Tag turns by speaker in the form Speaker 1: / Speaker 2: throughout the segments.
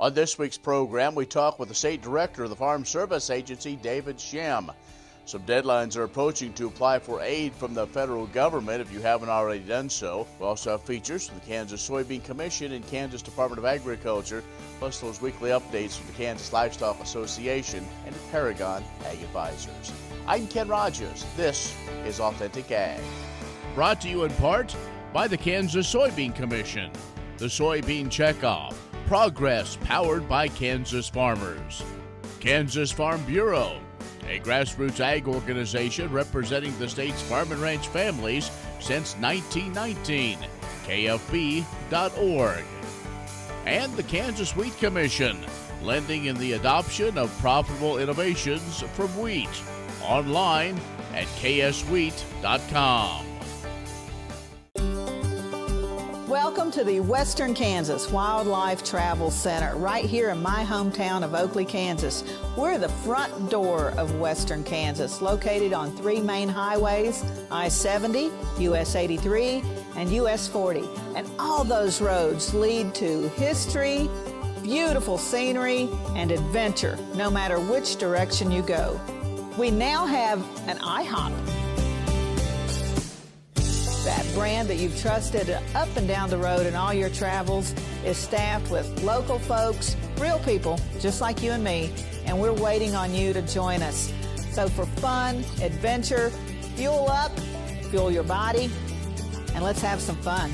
Speaker 1: On this week's program, we talk with the State Director of the Farm Service Agency, David Shim. Some deadlines are approaching to apply for aid from the federal government if you haven't already done so. We also have features from the Kansas Soybean Commission and Kansas Department of Agriculture, plus those weekly updates from the Kansas Livestock Association and the Paragon Ag Advisors. I'm Ken Rahjes. This is Authentic Ag.
Speaker 2: Brought to you in part by the Kansas Soybean Commission, the Soybean Checkoff, progress powered by Kansas farmers. Kansas Farm Bureau, a grassroots ag organization representing the state's farm and ranch families since 1919, kfb.org. And the Kansas Wheat Commission, lending in the adoption of profitable innovations from wheat, online at kswheat.com.
Speaker 3: Welcome to the Western Kansas Wildlife Travel Center, right here in my hometown of Oakley, Kansas. We're the front door of Western Kansas, located on three main highways, I-70, US 83, and US 40. And all those roads lead to history, beautiful scenery, and adventure, no matter which direction you go. We now have an IHOP. That brand that you've trusted up and down the road in all your travels is staffed with local folks, real people, just like you and me, and we're waiting on you to join us. So for fun, adventure, fuel up, fuel your body, and let's have some fun.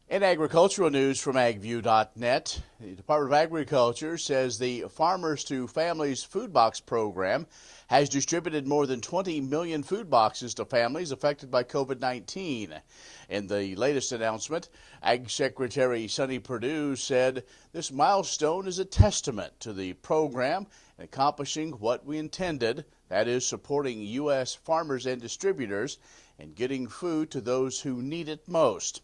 Speaker 1: In agricultural news from agview.net, the Department of Agriculture says the Farmers to Families Food Box program has distributed more than 20 million food boxes to families affected by COVID-19. In the latest announcement, Ag Secretary Sonny Perdue said this milestone is a testament to the program and accomplishing what we intended, that is, supporting U.S. farmers and distributors and getting food to those who need it most.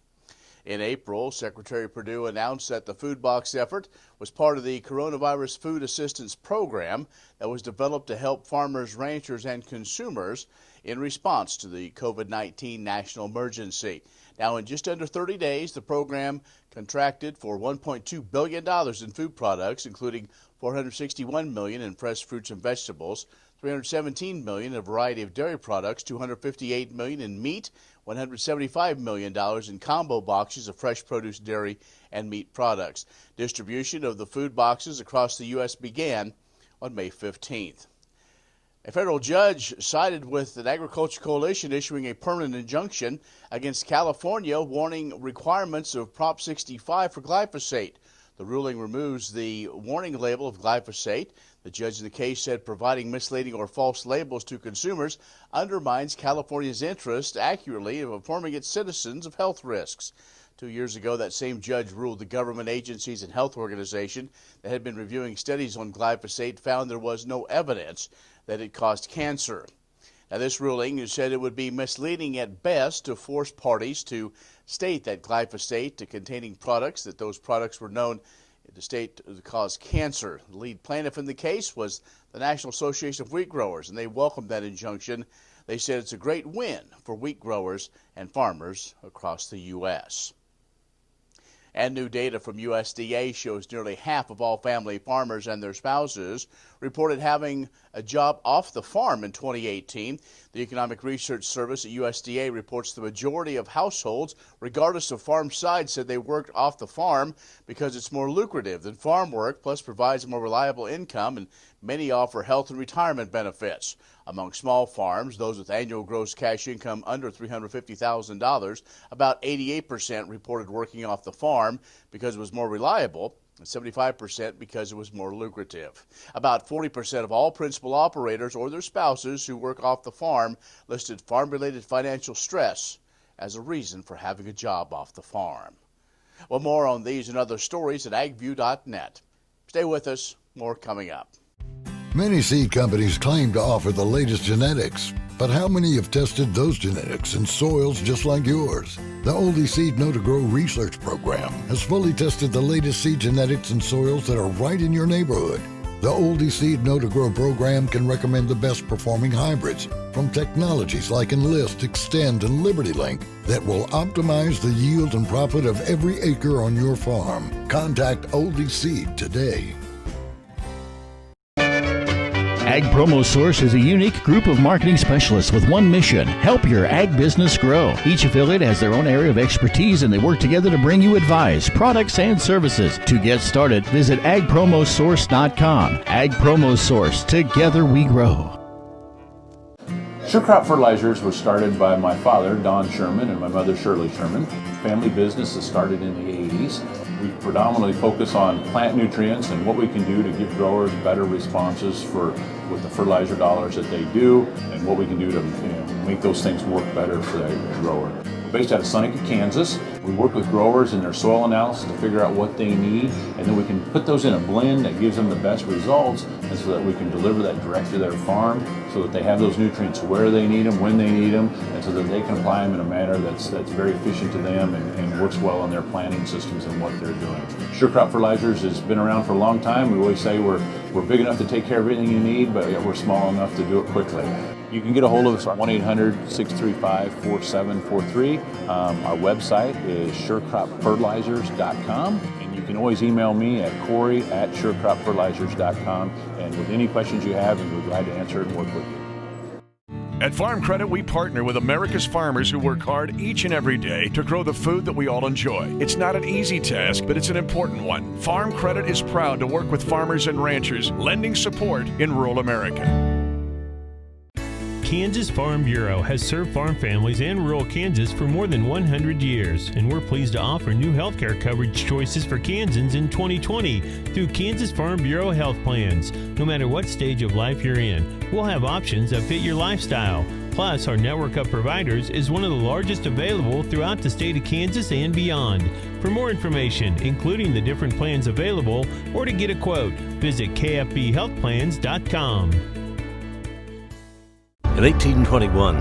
Speaker 1: In April, Secretary Perdue announced that the food box effort was part of the Coronavirus Food Assistance Program that was developed to help farmers, ranchers, and consumers in response to the COVID-19 national emergency. Now, in just under 30 days, the program contracted for $1.2 billion in food products, including $461 million in fresh fruits and vegetables, $317 million in a variety of dairy products, $258 million in meat, $175 million in combo boxes of fresh produce, dairy, and meat products. Distribution of the food boxes across the U.S. began on May 15th. A federal judge sided with an agriculture coalition issuing a permanent injunction against California warning requirements of Prop 65 for glyphosate. The ruling removes the warning label of glyphosate. The judge in the case said providing misleading or false labels to consumers undermines California's interest accurately of informing its citizens of health risks. 2 years ago, that same judge ruled the government agencies and health organization that had been reviewing studies on glyphosate found there was no evidence that it caused cancer. Now, this ruling said it would be misleading at best to force parties to state that glyphosate containing products, that those products were known to state to cause cancer. The lead plaintiff in the case was the National Association of Wheat Growers, and they welcomed that injunction. They said it's a great win for wheat growers and farmers across the U.S. And new data from USDA shows nearly half of all family farmers and their spouses reported having a job off the farm in 2018. The Economic Research Service at USDA reports the majority of households, regardless of farm size, said they worked off the farm because it's more lucrative than farm work, plus provides a more reliable income, and many offer health and retirement benefits. Among small farms, those with annual gross cash income under $350,000, about 88% reported working off the farm because it was more reliable, and 75% because it was more lucrative. About 40% of all principal operators or their spouses who work off the farm listed farm-related financial stress as a reason for having a job off the farm. Well, more on these and other stories at agview.net. Stay with us. More coming up.
Speaker 4: Many seed companies claim to offer the latest genetics. But how many have tested those genetics in soils just like yours? The Oldie Seed Know to Grow research program has fully tested the latest seed genetics in soils that are right in your neighborhood. The Oldie Seed Know to Grow program can recommend the best performing hybrids from technologies like Enlist, Extend, and Liberty Link that will optimize the yield and profit of every acre on your farm. Contact Oldie Seed today.
Speaker 5: Ag Promo Source is a unique group of marketing specialists with one mission: help your ag business grow. Each affiliate has their own area of expertise, and they work together to bring you advice, products, and services. To get started, visit agpromosource.com. Ag Promo Source. Together we grow.
Speaker 6: Sure Crop Fertilizers was started by my father, Don Sherman, and my mother, Shirley Sherman. Family business that started in the 80s. We predominantly focus on plant nutrients and what we can do to give growers better responses with the fertilizer dollars that they do, and what we can do to make those things work better for the grower. We're based out of Seneca, Kansas. We work with growers in their soil analysis to figure out what they need, and then we can put those in a blend that gives them the best results, and so that we can deliver that direct to their farm so that they have those nutrients where they need them, when they need them, and so that they can apply them in a manner that's very efficient to them and works well in their planting systems and what they're doing. Sure Crop Fertilizers has been around for a long time. We always say we're big enough to take care of everything you need, but we're small enough to do it quickly. You can get a hold of us at 1-800-635-4743. Our website is surecropfertilizers.com, and you can always email me at Corey@surecropfertilizers.com, and with any questions you have, we're glad to answer it and work with you.
Speaker 7: At Farm Credit, we partner with America's farmers who work hard each and every day to grow the food that we all enjoy. It's not an easy task, but it's an important one. Farm Credit is proud to work with farmers and ranchers, lending support in rural America.
Speaker 8: Kansas Farm Bureau has served farm families in rural Kansas for more than 100 years, and we're pleased to offer new healthcare coverage choices for Kansans in 2020 through Kansas Farm Bureau health plans. No matter what stage of life you're in, we'll have options that fit your lifestyle. Plus, our network of providers is one of the largest available throughout the state of Kansas and beyond. For more information, including the different plans available, or to get a quote, visit kfbhealthplans.com.
Speaker 9: In 1821,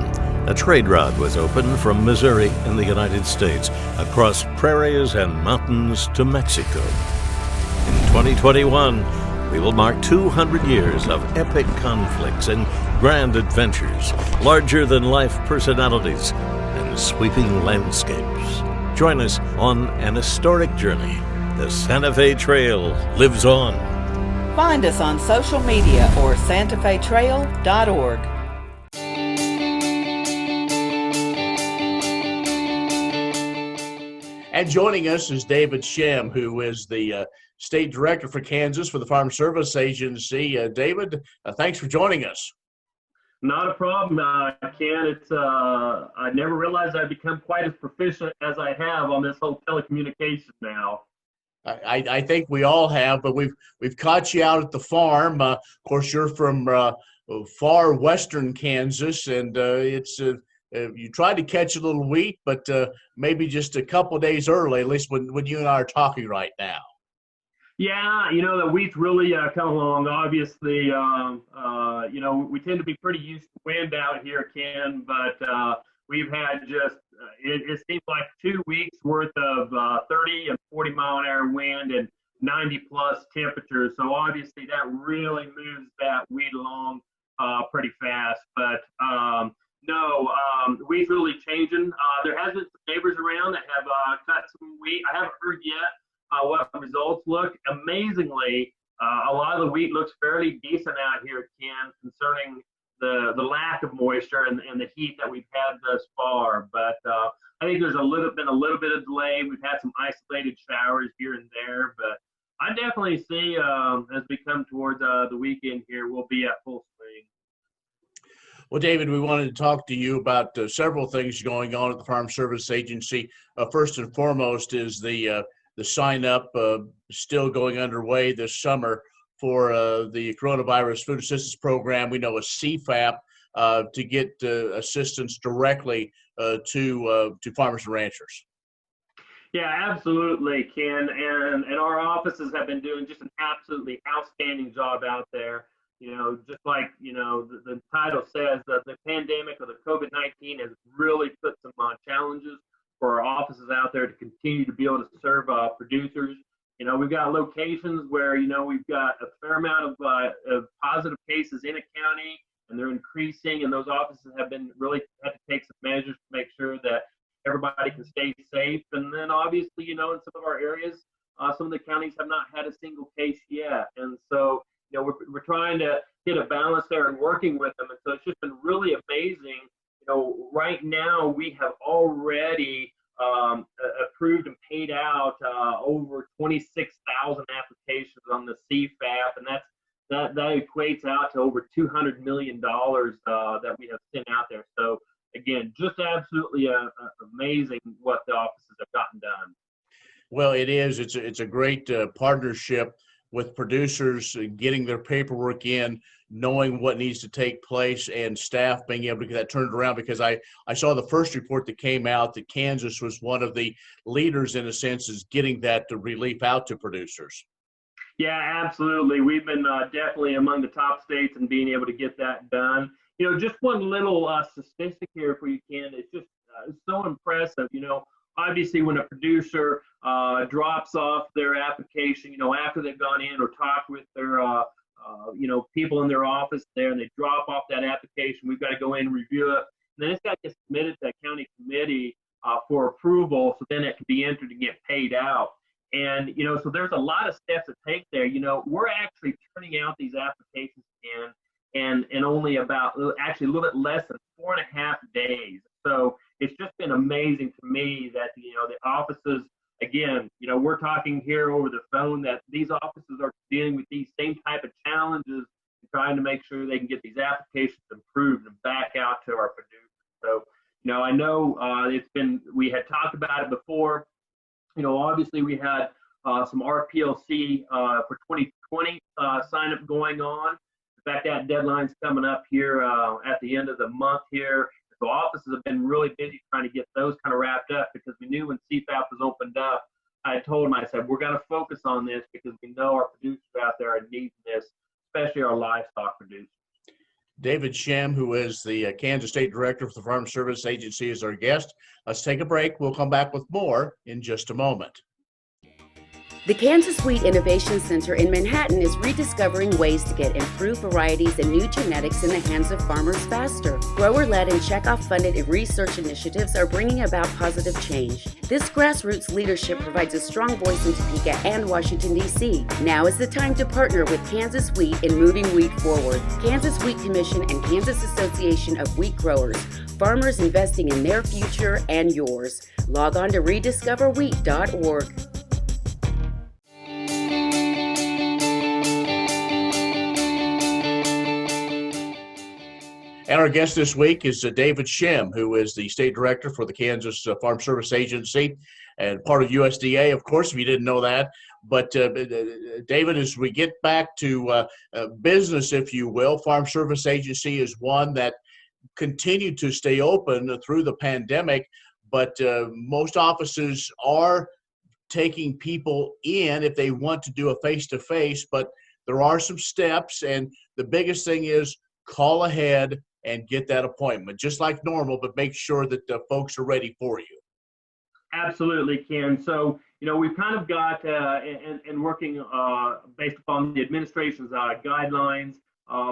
Speaker 9: a trade route was opened from Missouri in the United States across prairies and mountains to Mexico. In 2021, we will mark 200 years of epic conflicts and grand adventures, larger-than-life personalities, and sweeping landscapes. Join us on an historic journey. The Santa Fe Trail lives on.
Speaker 3: Find us on social media or santafetrail.org.
Speaker 1: And joining us is David Shim, who is the State Director for Kansas for the Farm Service Agency. David, thanks for joining us.
Speaker 10: Not a problem, Ken. It's I never realized I'd become quite as proficient as I have on this whole telecommunications now.
Speaker 1: I think we all have, but we've caught you out at the farm. Of course, you're from far western Kansas, and it's you tried to catch a little wheat, but maybe just a couple days early, at least when you and I are talking right now.
Speaker 10: Yeah, the wheat's really come along. Obviously, we tend to be pretty used to wind out here, Ken, but we've had just, it seems like 2 weeks worth of 30 and 40 mile an hour wind and 90 plus temperatures. So obviously that really moves that wheat along pretty fast. But wheat's really changing. There has been some neighbors around that have cut some wheat. I haven't heard yet what the results look. Amazingly, a lot of the wheat looks fairly decent out here, Ken, concerning the lack of moisture and the heat that we've had thus far. But I think there's been a little bit of delay. We've had some isolated showers here and there, but I definitely see as we come towards the weekend here, we'll be at full swing.
Speaker 1: Well, David, we wanted to talk to you about several things going on at the Farm Service Agency. First and foremost is the sign up still going underway this summer for the Coronavirus Food Assistance Program. We know a CFAP to get assistance directly to farmers and ranchers.
Speaker 10: Yeah, absolutely, Ken. And our offices have been doing just an absolutely outstanding job out there. just like, the title says, that the pandemic or the COVID-19 has really put some challenges for our offices out there to continue to be able to serve producers. We've got locations where, we've got a fair amount of positive cases in a county, and they're increasing, and those offices have been really had to take some measures to make sure that everybody can stay safe. And then obviously, in some of our areas, some of the counties have not had a single case yet. And so, we're trying to get a balance there and working with them. And so it's just been really amazing. Right now we have already approved and paid out over 26,000 applications on the CFAP, and that equates out to over $200 million that we have sent out there. So again, just absolutely amazing what the offices have gotten done.
Speaker 1: Well, it is. It's a great partnership with producers getting their paperwork in, knowing what needs to take place, and staff being able to get that turned around, because I saw the first report that came out that Kansas was one of the leaders, in a sense, is getting that relief out to producers.
Speaker 10: Yeah, absolutely. We've been definitely among the top states in being able to get that done. Just one little statistic here for you, Ken. It's just it's so impressive. Obviously, when a producer drops off their application, after they've gone in or talked with their, people in their office there, and they drop off that application, we've got to go in and review it. And then it's got to get submitted to a county committee for approval, so then it can be entered and get paid out. And, so there's a lot of steps to take there. We're actually turning out these applications in and only about, actually a little bit less than 4.5 days. So it's just been amazing to me that, the offices, again, we're talking here over the phone that these offices are dealing with these same type of challenges and trying to make sure they can get these applications approved and back out to our producers. So, I know we had talked about it before. Obviously we had some RPLC for 2020 sign up going on. In fact, that deadline's coming up here at the end of the month here. So offices have been really busy trying to get those kind of wrapped up, because we knew when CFAP was opened up, I told them, I said, we're going to focus on this because we know our producers out there are needing this, especially our livestock producers.
Speaker 1: David Shim, who is the Kansas State Director for the Farm Service Agency, is our guest. Let's take a break. We'll come back with more in just a moment.
Speaker 11: The Kansas Wheat Innovation Center in Manhattan is rediscovering ways to get improved varieties and new genetics in the hands of farmers faster. Grower-led and Checkoff-funded research initiatives are bringing about positive change. This grassroots leadership provides a strong voice in Topeka and Washington, D.C. Now is the time to partner with Kansas Wheat in moving wheat forward. Kansas Wheat Commission and Kansas Association of Wheat Growers. Farmers investing in their future and yours. Log on to rediscoverwheat.org.
Speaker 1: And our guest this week is David Shim, who is the State Director for the Kansas Farm Service Agency and part of USDA, of course, if you didn't know that. But David, as we get back to business, if you will, Farm Service Agency is one that continued to stay open through the pandemic, but most offices are taking people in if they want to do a face-to-face, but there are some steps, and the biggest thing is call ahead and get that appointment, just like normal, but make sure that the folks are ready for you.
Speaker 10: Absolutely, Ken. So, we've kind of got, and working based upon the administration's guidelines,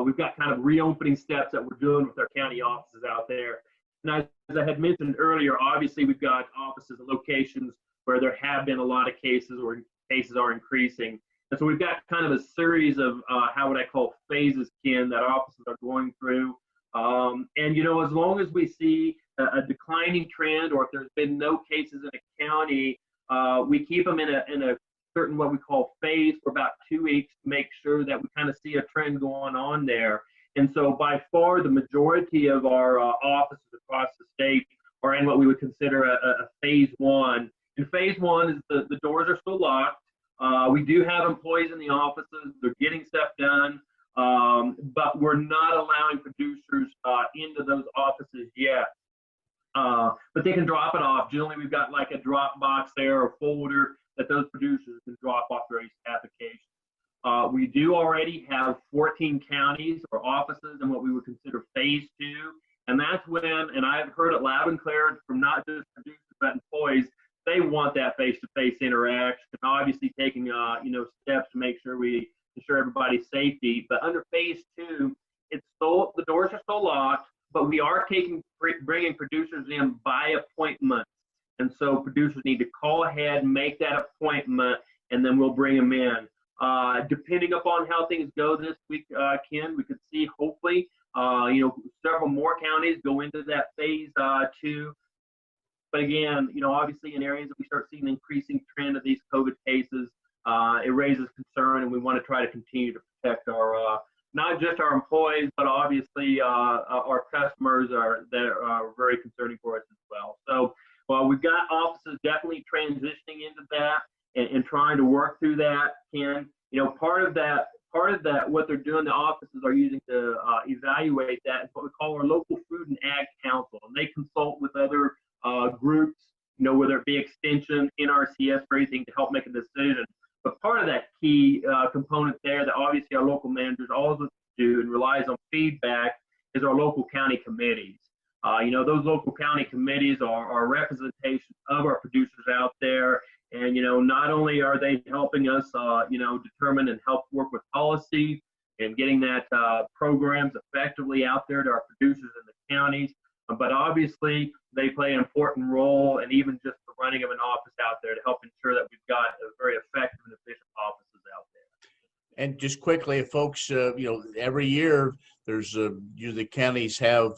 Speaker 10: we've got kind of reopening steps that we're doing with our county offices out there. And as I had mentioned earlier, obviously we've got offices and locations where there have been a lot of cases or cases are increasing. And so we've got kind of a series of, how would I call phases, Ken, that offices are going through. And, as long as we see a declining trend, or if there's been no cases in a county, we keep them in a certain what we call phase for about 2 weeks to make sure that we kind of see a trend going on there. And so by far the majority of our offices across the state are in what we would consider a phase one. And phase one is the doors are still locked. We do have employees in the offices. They're getting stuff done. But we're not allowing producers into those offices yet. But they can drop it off. Generally, we've got like a drop box there or folder that those producers can drop off their application. We do already have 14 counties or offices in what we would consider phase 2. And that's when, and I've heard it loud and clear from not just producers but employees, they want that face-to-face interaction, obviously taking steps to make sure we ensure everybody's safety. But under phase 2, the doors are still locked, but we are bringing producers in by appointment. And so producers need to call ahead, make that appointment, and then we'll bring them in. Depending upon how things go this week, Ken, we could see hopefully, several more counties go into that phase 2. But again, obviously in areas that we start seeing an increasing trend of these COVID cases, it raises concern, and we want to try to continue to protect our, not just our employees, but obviously our customers that are very concerning for us as well. So we've got offices definitely transitioning into that and trying to work through that. Ken, part of that, what they're doing, the offices are using to evaluate that is what we call our local food and ag council, and they consult with other groups, whether it be extension, NRCS, or anything to help make a decision. But part of that key component there that obviously our local managers always do and relies on feedback is our local county committees. Those local county committees are a representation of our producers out there. And, not only are they helping us, determine and help work with policy and getting that programs effectively out there to our producers in the counties, but obviously they play an important role in even just the running of an office out there to help ensure that we've got a very effective and efficient offices out there.
Speaker 1: And just quickly, if folks, every year there's usually counties have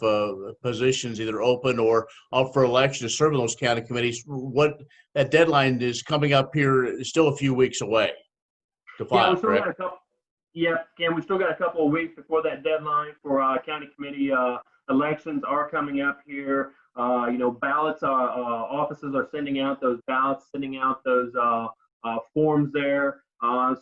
Speaker 1: positions either open or up for election to serve in those county committees. What that deadline is coming up here is still a few weeks away to file, correct?
Speaker 10: Ken, we still got a couple of weeks before that deadline for county committee elections are coming up here. Ballots, offices are sending out those ballots, sending out those forms there.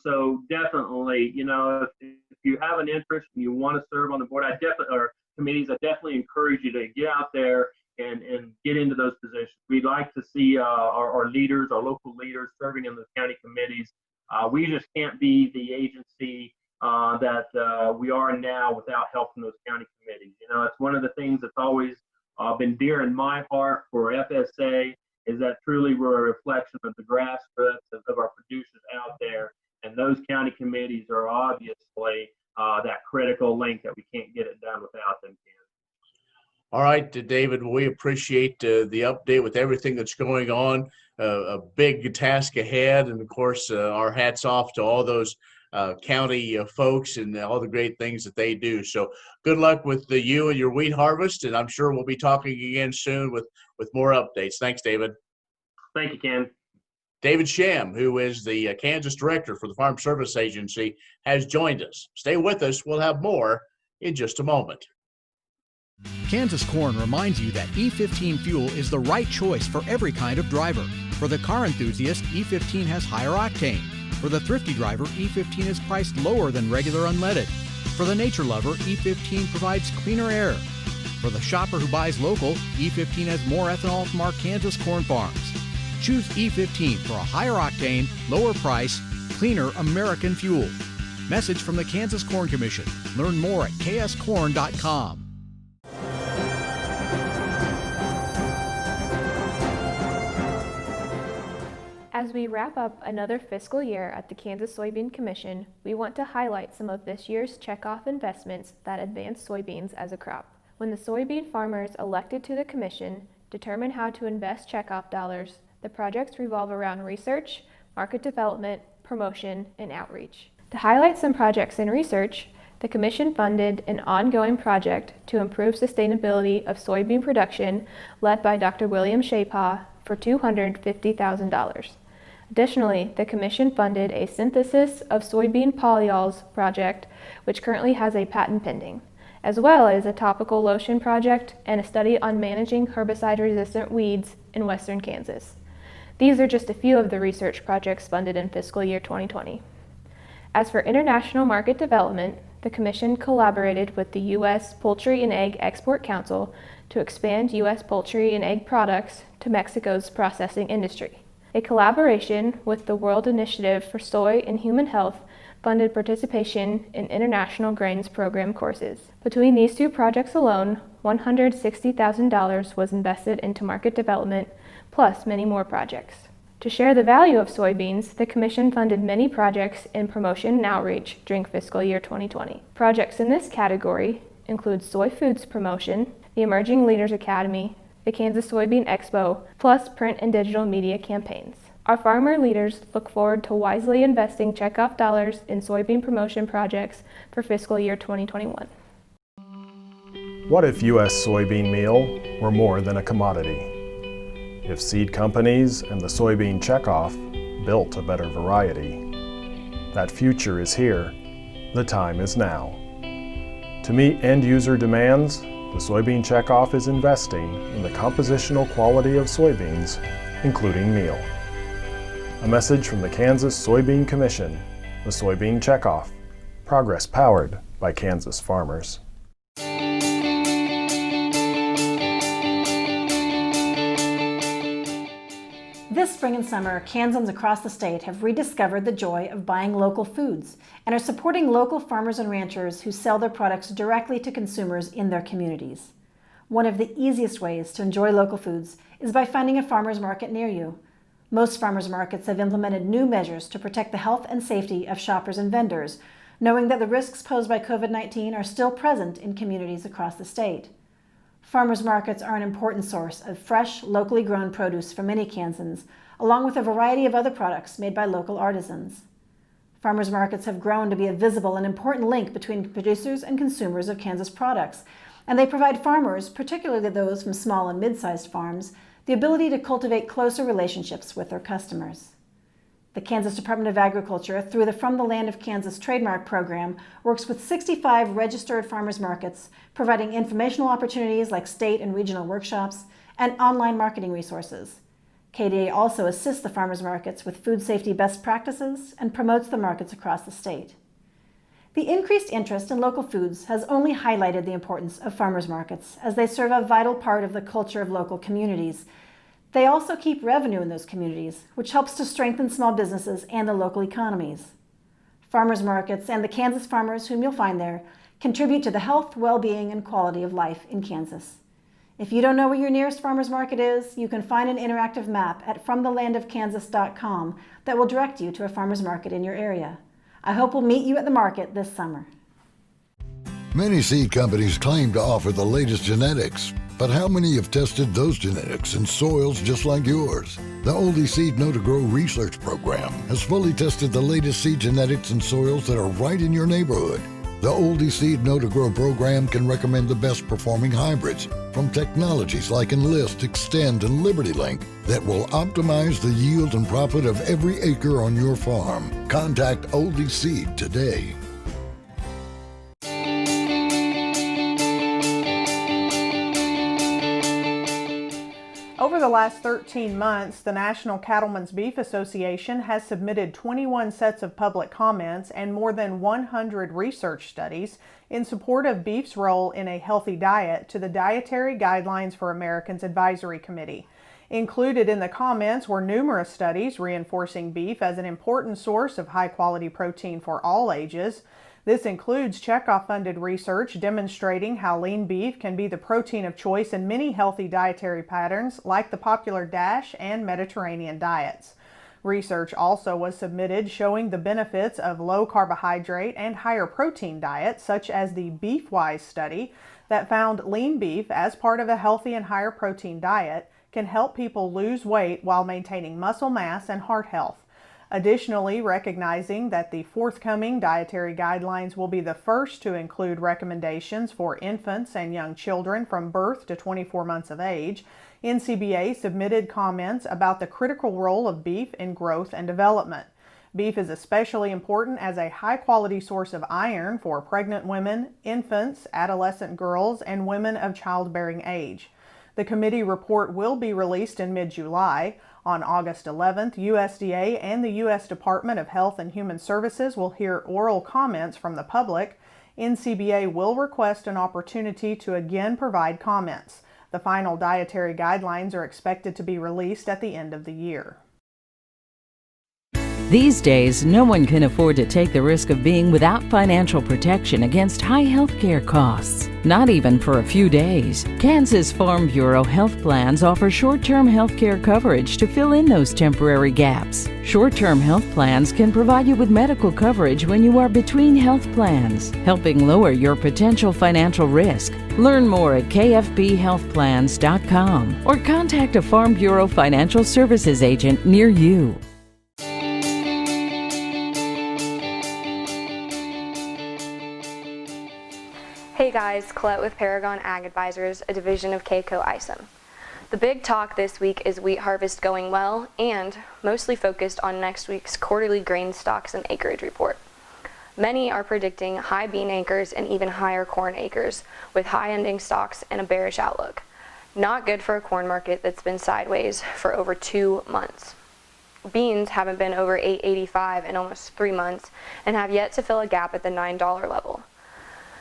Speaker 10: So definitely, if you have an interest and you want to serve on the board, or committees, I definitely encourage you to get out there and get into those positions. We'd like to see our leaders, our local leaders, serving in those county committees. We just can't be the agency that we are now without help from those county committees. It's one of the things that's always been dear in my heart for FSA, is that truly we're a reflection of the grassroots of our producers out there. And those county committees are obviously that critical link that we can't get it done without them.
Speaker 1: All right, David, we appreciate the update with everything that's going on. A big task ahead. And of course, our hats off to all those county folks and all the great things that they do. So good luck with you and your wheat harvest. And I'm sure we'll be talking again soon with more updates. Thanks, David.
Speaker 10: Thank you, Ken.
Speaker 1: David Shim, who is the Kansas Director for the Farm Service Agency, has joined us. Stay with us. We'll have more in just a moment.
Speaker 12: Kansas Corn reminds you that E15 fuel is the right choice for every kind of driver. For the car enthusiast, E15 has higher octane. For the thrifty driver, E15 is priced lower than regular unleaded. For the nature lover, E15 provides cleaner air. For the shopper who buys local, E15 has more ethanol from our Kansas corn farms. Choose E15 for a higher octane, lower price, cleaner American fuel. Message from the Kansas Corn Commission. Learn more at kscorn.com.
Speaker 13: As we wrap up another fiscal year at the Kansas Soybean Commission, we want to highlight some of this year's checkoff investments that advance soybeans as a crop. When the soybean farmers elected to the Commission determine how to invest checkoff dollars, the projects revolve around research, market development, promotion, and outreach. To highlight some projects in research, the Commission funded an ongoing project to improve sustainability of soybean production led by Dr. William Shapaw for $250,000. Additionally, the Commission funded a synthesis of soybean polyols project, which currently has a patent pending, as well as a topical lotion project and a study on managing herbicide-resistant weeds in western Kansas. These are just a few of the research projects funded in fiscal year 2020. As for international market development, the Commission collaborated with the U.S. Poultry and Egg Export Council to expand U.S. poultry and egg products to Mexico's processing industry. A collaboration with the World Initiative for Soy and Human Health funded participation in International Grains Program courses. Between these two projects alone, $160,000 was invested into market development, plus many more projects. To share the value of soybeans, the Commission funded many projects in promotion and outreach during fiscal year 2020. Projects in this category include soy foods promotion, the Emerging Leaders Academy, the Kansas Soybean Expo, plus print and digital media campaigns. Our farmer leaders look forward to wisely investing checkoff dollars in soybean promotion projects for fiscal year 2021.
Speaker 14: What if U.S. soybean meal were more than a commodity? If seed companies and the Soybean Checkoff built a better variety? That future is here. The time is now. To meet end-user demands, the Soybean Checkoff is investing in the compositional quality of soybeans, including meal. A message from the Kansas Soybean Commission, the Soybean Checkoff, progress powered by Kansas farmers.
Speaker 15: This spring and summer, Kansans across the state have rediscovered the joy of buying local foods and are supporting local farmers and ranchers who sell their products directly to consumers in their communities. One of the easiest ways to enjoy local foods is by finding a farmer's market near you. Most farmers markets have implemented new measures to protect the health and safety of shoppers and vendors, knowing that the risks posed by COVID-19 are still present in communities across the state. Farmers markets are an important source of fresh, locally grown produce for many Kansans, along with a variety of other products made by local artisans. Farmers markets have grown to be a visible and important link between producers and consumers of Kansas products, and they provide farmers, particularly those from small and mid-sized farms, the ability to cultivate closer relationships with their customers. The Kansas Department of Agriculture, through the From the Land of Kansas trademark program, works with 65 registered farmers markets, providing informational opportunities like state and regional workshops and online marketing resources. KDA also assists the farmers markets with food safety best practices and promotes the markets across the state. The increased interest in local foods has only highlighted the importance of farmers markets, as they serve a vital part of the culture of local communities. They also keep revenue in those communities, which helps to strengthen small businesses and the local economies. Farmers markets and the Kansas farmers whom you'll find there contribute to the health, well-being, and quality of life in Kansas. If you don't know where your nearest farmers market is, you can find an interactive map at FromTheLandOfKansas.com that will direct you to a farmers market in your area. I hope we'll meet you at the market this summer.
Speaker 4: Many seed companies claim to offer the latest genetics, but how many have tested those genetics in soils just like yours? The Oldie Seed Know to Grow research program has fully tested the latest seed genetics in soils that are right in your neighborhood. The Oldie Seed Know to Grow program can recommend the best performing hybrids from technologies like Enlist, Extend, and LibertyLink that will optimize the yield and profit of every acre on your farm. Contact Oldie Seed today.
Speaker 16: Over the last 13 months, the National Cattlemen's Beef Association has submitted 21 sets of public comments and more than 100 research studies in support of beef's role in a healthy diet to the Dietary Guidelines for Americans Advisory Committee. Included in the comments were numerous studies reinforcing beef as an important source of high-quality protein for all ages. This includes Checkoff-funded research demonstrating how lean beef can be the protein of choice in many healthy dietary patterns like the popular DASH and Mediterranean diets. Research also was submitted showing the benefits of low carbohydrate and higher protein diets, such as the BeefWise study that found lean beef as part of a healthy and higher protein diet can help people lose weight while maintaining muscle mass and heart health. Additionally, recognizing that the forthcoming dietary guidelines will be the first to include recommendations for infants and young children from birth to 24 months of age, NCBA submitted comments about the critical role of beef in growth and development. Beef is especially important as a high-quality source of iron for pregnant women, infants, adolescent girls, and women of childbearing age. The committee report will be released in mid-July. On August 11th, USDA and the U.S. Department of Health and Human Services will hear oral comments from the public. NCBA will request an opportunity to again provide comments. The final dietary guidelines are expected to be released at the end of the year.
Speaker 17: These days, no one can afford to take the risk of being without financial protection against high health care costs, not even for a few days. Kansas Farm Bureau health plans offer short-term health care coverage to fill in those temporary gaps. Short-term health plans can provide you with medical coverage when you are between health plans, helping lower your potential financial risk. Learn more at kfbhealthplans.com or contact a Farm Bureau financial services agent near you.
Speaker 18: Hey guys, Colette with Paragon Ag Advisors, a division of KCO ISM. The big talk this week is wheat harvest going well and mostly focused on next week's quarterly grain stocks and acreage report. Many are predicting high bean acres and even higher corn acres with high ending stocks and a bearish outlook. Not good for a corn market that's been sideways for over 2 months. Beans haven't been over $8.85 in almost 3 months and have yet to fill a gap at the $9 level.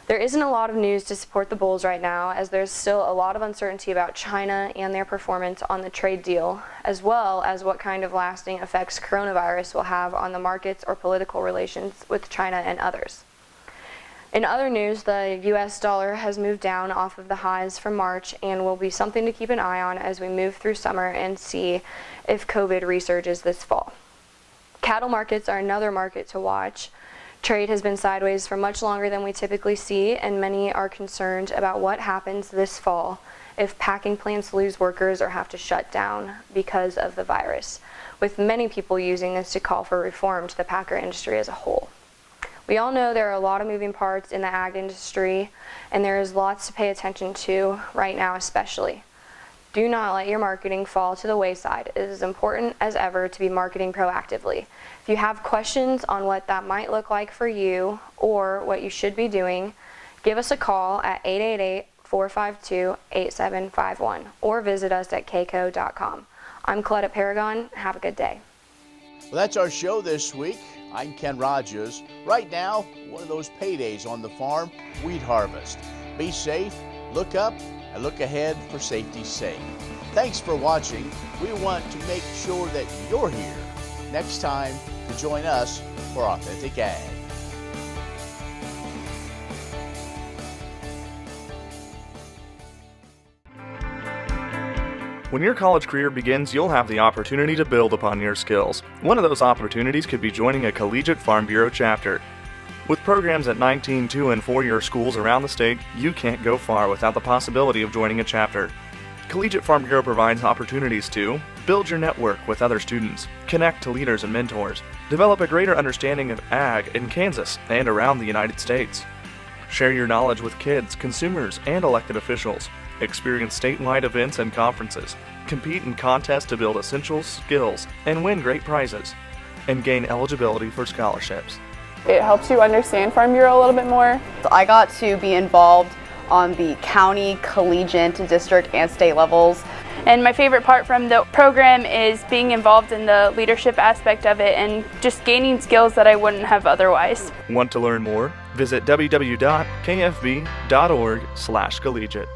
Speaker 18: There isn't a lot of news to support the bulls right now, as there's still a lot of uncertainty about China and their performance on the trade deal, as well as what kind of lasting effects coronavirus will have on the markets or political relations with China and others. In other news, the US dollar has moved down off of the highs from March and will be something to keep an eye on as we move through summer and see if COVID resurges this fall. Cattle markets are another market to watch. Trade has been sideways for much longer than we typically see, and many are concerned about what happens this fall if packing plants lose workers or have to shut down because of the virus, with many people using this to call for reform to the packer industry as a whole. We all know there are a lot of moving parts in the ag industry, and there is lots to pay attention to right now especially. Do not let your marketing fall to the wayside. It is important as ever to be marketing proactively. If you have questions on what that might look like for you or what you should be doing, give us a call at 888-452-8751 or visit us at kco.com. I'm Colette at Paragon. Have a good day.
Speaker 1: Well, that's our show this week. I'm Ken Rahjes. Right now, one of those paydays on the farm, wheat harvest. Be safe, look up, and look ahead for safety's sake. Thanks for watching. We want to make sure that you're here next time to join us for Authentic Ag.
Speaker 19: When your college career begins, you'll have the opportunity to build upon your skills. One of those opportunities could be joining a Collegiate Farm Bureau chapter. With programs at 19 2- and 4-year schools around the state, you can't go far without the possibility of joining a chapter. Collegiate Farm Bureau provides opportunities to build your network with other students, connect to leaders and mentors, develop a greater understanding of ag in Kansas and around the United States, share your knowledge with kids, consumers, and elected officials, experience statewide events and conferences, compete in contests to build essential skills and win great prizes, and gain eligibility for scholarships.
Speaker 20: It helps you understand Farm Bureau a little bit more.
Speaker 21: I got to be involved on the county, collegiate, district, and state levels.
Speaker 20: And my favorite part from the program is being involved in the leadership aspect of it and just gaining skills that I wouldn't have otherwise.
Speaker 19: Want to learn more? Visit www.kfb.org/collegiate.